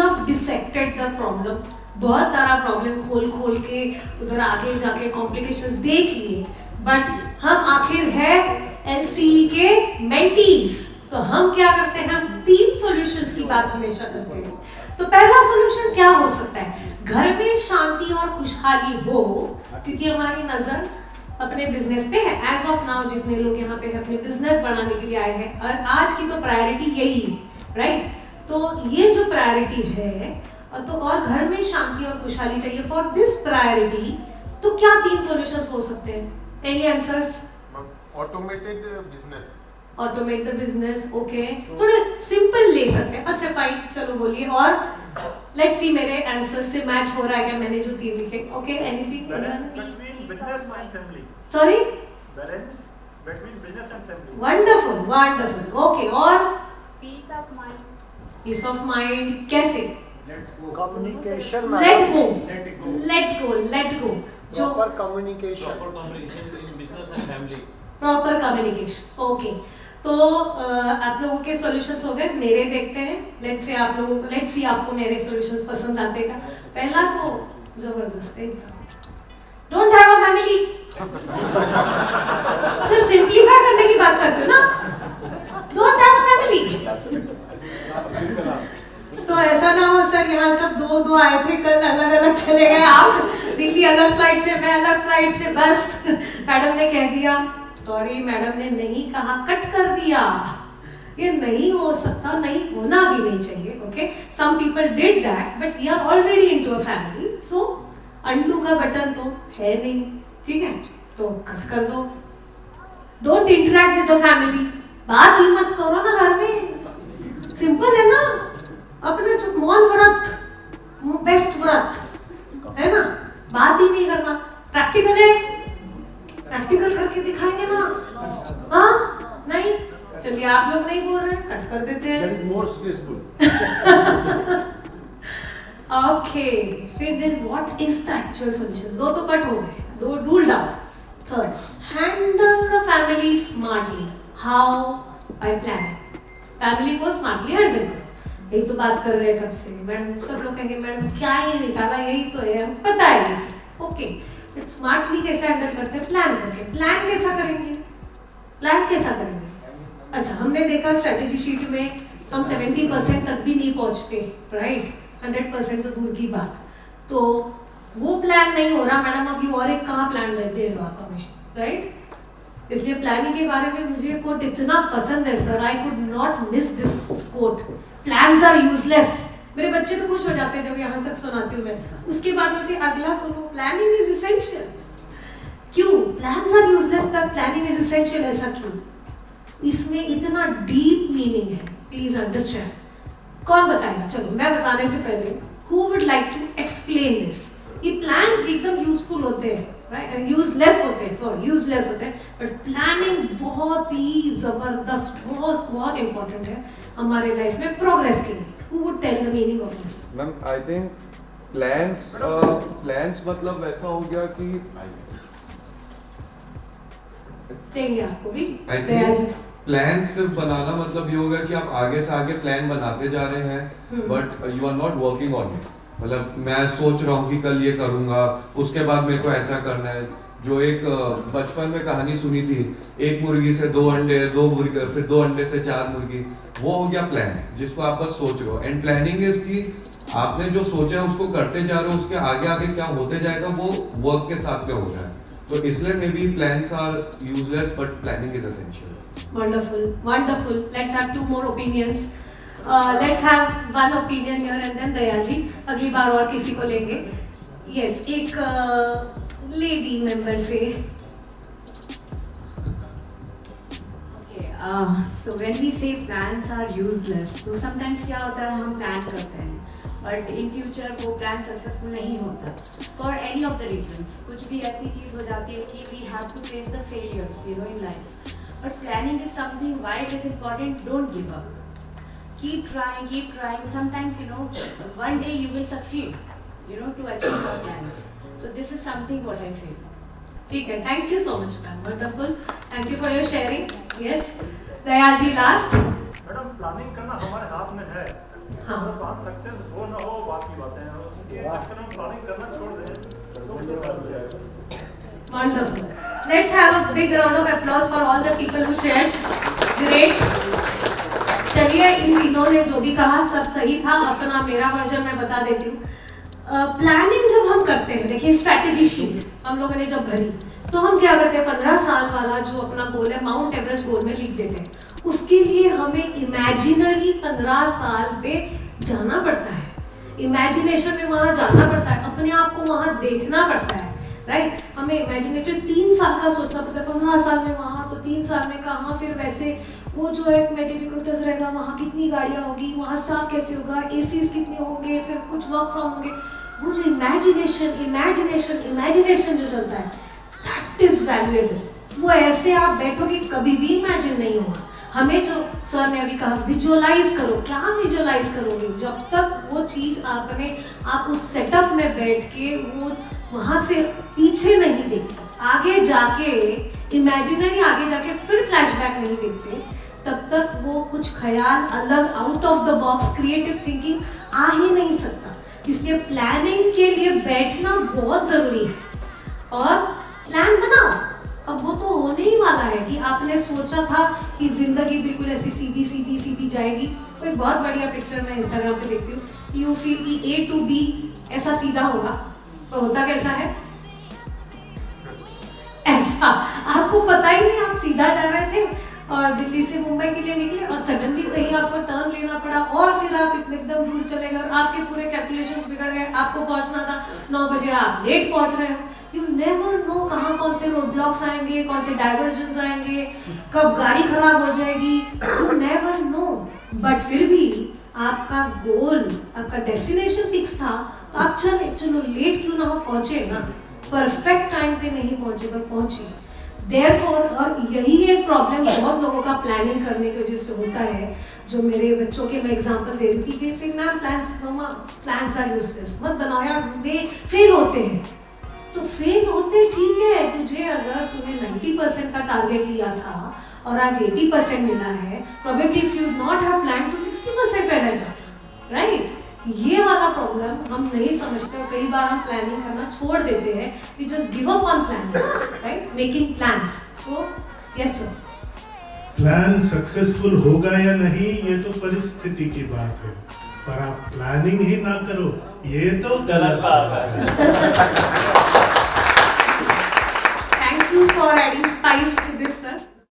have dissected the problem, बहुत सारा problem खोल के उधर आगे जाके कॉम्प्लिकेशंस देख लिए, बट हम आखिर है एलसीई के मेंटीज, तो हम क्या करते हैं, हम 3 सॉल्यूशंस की बात हमेशा करते हैं। तो पहला सॉल्यूशन क्या हो सकता है, घर में शांति और खुशहाली हो, क्योंकि हमारी नजर अपने बिजनेस पे है। एज ऑफ नाउ जितने लोग यहाँ पे अपने बिजनेस बढ़ाने के लिए आए हैं, और आज की तो प्रायोरिटी यही है, राइट? तो ये जो प्रायोरिटी है, तो और घर में शांति और खुशहाली चाहिए, फॉर दिस प्रायोरिटी तो क्या 3 सॉल्यूशंस हो सकते हैं? Any answers? Automated business, automate the business, okay, थोड़े सिंपल ले सकते हैं। अच्छा फाइन, चलो बोलिए, और लेट्स सी मेरे आंसर से मैच हो रहा है क्या, मैंने जो 3 लिखे। Okay, anything? Business and family. Sorry? Balance between business and family. Wonderful wonderful, okay, और Peace of mind. Peace of mind कैसे? Communication, let go, Let it go. Let go, let go, जो proper communication, Proper communication in business and family. Proper communication, okay. तो आप लोगों के solutions हो गए, मेरे देखते हैं। लेट्स से आप लोगों को, लेट्स सी आपको मेरे सॉल्यूशंस पसंद आते का। पहला तो जबरदस्त है, डोंट हैव अ फैमिली। सिर्फ सिंपलीफाई करने की बात करते हो ना, डोंट हैव अ फैमिली। तो ऐसा ना हो सर, यहाँ सब दो आए थे, कल अलग अलग चले गए, आप दिल्ली अलग फ्लाइट से, मैं अलग फ्लाइट से, बस मैडम ने कह दिया, सॉरी मैडम ने नहीं कहा, कट कर दिया। ये नहीं हो सकता, नहीं होना भी नहीं चाहिए, okay? Some people did that, but we are already into a family, so undo का बटन तो है नहीं, ठीक है? तो कट कर दो, don't interact with the family, बात ही मत करो ना घर में, सिंपल है ना? अपने जो मौन व्रत, बेस्ट व्रत है ना, बात ही नहीं करना। प्रैक्टिकल है, प्रैक्टिकल करके दिखाएंगे ना, हाँ? नहीं, चलिए आप लोग नहीं बोल रहे, कट कर देते हैं। That is more stressful. Okay, फिर then what is the actual solution? 2 तो कट हो गए, 2 ruled out. Third, handle the family smartly. How? By planning. Family को स्मार्टली हैंडल करो। यही तो बात कर रहे हैं कब से, मैडम सब लोग कहेंगे मैडम क्या ही निकाला, यही तो है, हम पता है ये, ओके। बट स्मार्टली कैसे हैंडल करते हैं? प्लान करके। प्लान कैसा करेंगे? प्लान कैसा करेंगे? अच्छा, हमने देखा स्ट्रेटेजी शीट में हम 70% तक भी नहीं पहुंचते, राइट? 100% तो दूर की बात। तो वो प्लान नहीं हो रहा मैडम, अभी और एक कहाँ प्लान दे दो आप हमें, राइट? इसलिए प्लानिंग के बारे में मुझे कोट इतना पसंद है sir, I could not miss this quote, plans are useless. मेरे बच्चे तो खुश हो जाते हैं जब यहाँ तक सुनाती हूँ मैं, उसके बाद बोलती अगला सुनो, प्लानिंग इज इसेंशियल। क्यों? प्लान्स आर यूजलेस पर प्लानिंग इज इसेंशियल, ऐसा क्यों? इसमें इतना डीप मीनिंग है, प्लीज अंडरस्टैंड। कौन बताएगा? चलो मैं बताने से पहले, who would like to explain this? ये प्लान्स एकदम यूजफुल होते हैं, राइट? यूजलेस होते हैं, सॉरी यूजलेस होते हैं, बट प्लानिंग बहुत ही जबरदस्त, बहुत इंपॉर्टेंट है हमारे लाइफ में प्रोग्रेस के लिए। Who would tell the meaning of this? Ma'am I think plans मतलब वैसा हो गया कि देंगे आपको भी I think प्लान सिर्फ बनाना मतलब ये होगा कि आप आगे से आगे प्लान बनाते जा रहे हैं, but you are not working on it. मतलब मैं सोच रहा हूँ कि कल ये करूँगा, उसके बाद मेरे को ऐसा करना है। जो एक बचपन में कहानी सुनी थी, एक मुर्गी से 2 अंडे, 2 मुर्गी, फिर 2 अंडे से 4 मुर्गी, वो हो गया प्लान, जिसको आप बस सोच रहे हो। एंड प्लानिंग इज कि आपने जो सोचा है उसको करते जा रहे हो, उसके आगे आगे क्या होते जाएगा वो वर्क के साथ में हो रहा है। तो इसलिए maybe plans are useless but planning is essential. Wonderful, wonderful. Let's have 2 more opinions. Let's have 1 opinion here and then Dayal ji, अगली बार और किसी को लेंगे। Yes, एक लेडी मेंबर से। So when we say plans are useless, तो sometimes क्या होता है, हम प्लान करते हैं बट इन फ्यूचर वो प्लान सक्सेसफुल नहीं होता for any of the reasons. कुछ भी ऐसी चीज़ हो जाती है कि we have to face the failures in life. But planning is something, why it is important, don't give up. Keep trying. Sometimes, one day you will succeed, to achieve your plans. So this is something what I feel. ठीक है, thank you so much ma'am, wonderful. Thank you for your sharing. Yes, Dayal ji last. Madam planning करना हमारे हाथ में है, हाँ। अगर बात सक्सेस हो ना हो बात की बातें हैं, उसके चक्कर में प्लानिंग करना छोड़ दें तो बेकार हो जाएगा। Wonderful. Let's have a big round of applause for all the people who shared. Great. चलिए, इन तीनों ने जो भी कहा सब सही था। अपना मेरा वर्जन मैं बता देती हूँ। प्लानिंग जब हम करते हैं, देखिए स्ट्रैटेजी शीट हम लोगों ने जब भरी तो हम क्या करते हैं, 15 साल वाला जो अपना गोल है माउंट एवरेस्ट गोल में लिख देते हैं। उसके लिए हमें इमेजिनरी 15 साल पे जाना पड़ता है, इमेजिनेशन में वहाँ जाना पड़ता है, अपने आप को वहाँ देखना पड़ता है, राइट। हमें इमेजिनेशन 3 साल का सोचना पड़ता है, 15 साल में वहाँ तो 3 साल में कहाँ, फिर वैसे वो जो एक मेडिकल रहेगा वहाँ कितनी गाड़ियाँ होगी, वहाँ स्टाफ कैसे होगा, एसीज कितने होंगे, फिर कुछ वर्क फ्रॉम होंगे। वो जो इमेजिनेशन जो चलता है दैट इज वैल्यूएबल। वो ऐसे आप बैठोगे कभी भी इमेजिन नहीं होगा। हमें जो सर ने अभी कहा विजुअलाइज करो, क्या विजुअलाइज करोगे जब तक वो चीज़ आप उस सेटअप में बैठ के वो वहाँ से पीछे नहीं देखते, आगे जाके इमेजिनरी आगे जाके फिर फ्लैशबैक नहीं देखते, तब तक वो कुछ ख्याल अलग out of the box creative thinking आ ही नहीं सकता। इसलिए प्लानिंग के लिए बैठना बहुत ज़रूरी है और प्लान बनाओ। अब वो तो होने ही वाला है कि आपने सोचा था कि जिंदगी बिल्कुल ऐसी सीधी सीधी सीधी जाएगी। तो एक बहुत बढ़िया पिक्चर मैं इंस्टाग्राम पे देखती हूँ, यू फील कि A to B ऐसा सीधा होगा, तो होता कैसा है, ऐसा आपको पता ही नहीं, आप सीधा जा रहे थे और दिल्ली से मुंबई के लिए निकले और सडनली कहीं आपको टर्न लेना पड़ा और फिर आप एकदम दूर चले गए और आपके पूरे कैलकुलेशंस बिगड़ गए। आपको पहुंचना था 9 बजे, आप लेट पहुंच रहे हो। यू नेवर नो कहाँ कौन से रोड ब्लॉक्स आएंगे, कौन से डाइवर्जन आएंगे, कब गाड़ी खराब हो जाएगी, यू नेवर नो। बट फिर भी आपका गोल, आपका डेस्टिनेशन फिक्स था तो आप चलो लेट क्यों ना हो, पहुंचे ना, परफेक्ट टाइम पे नहीं पहुंचे पर पहुंचे। देयरफॉर, और यही एक प्रॉब्लम बहुत लोगों का प्लानिंग करने की वजह से होता है। जो मेरे बच्चों के मैं एग्जांपल दे रही थी कि फिर मैम प्लान्स आर यूजलेस, मत बनाओ यार, वे फेल होते हैं। तो फेल होते ठीक है, तुझे अगर तूने 90% का टारगेट लिया था और आज 80% मिला है, probably if you not have plan तो 60% पे रह जाता, राइट। ये वाला प्रॉब्लम हम नहीं समझते और कई बार हम प्लानिंग करना छोड़ देते हैं। We just give up on planning, right, making plans. So yes sir, plan successful होगा या नहीं ये तो परिस्थिति की बात है, पर आप प्लानिंग ही ना करो ये तो गलत बात है। Thank you for adding spice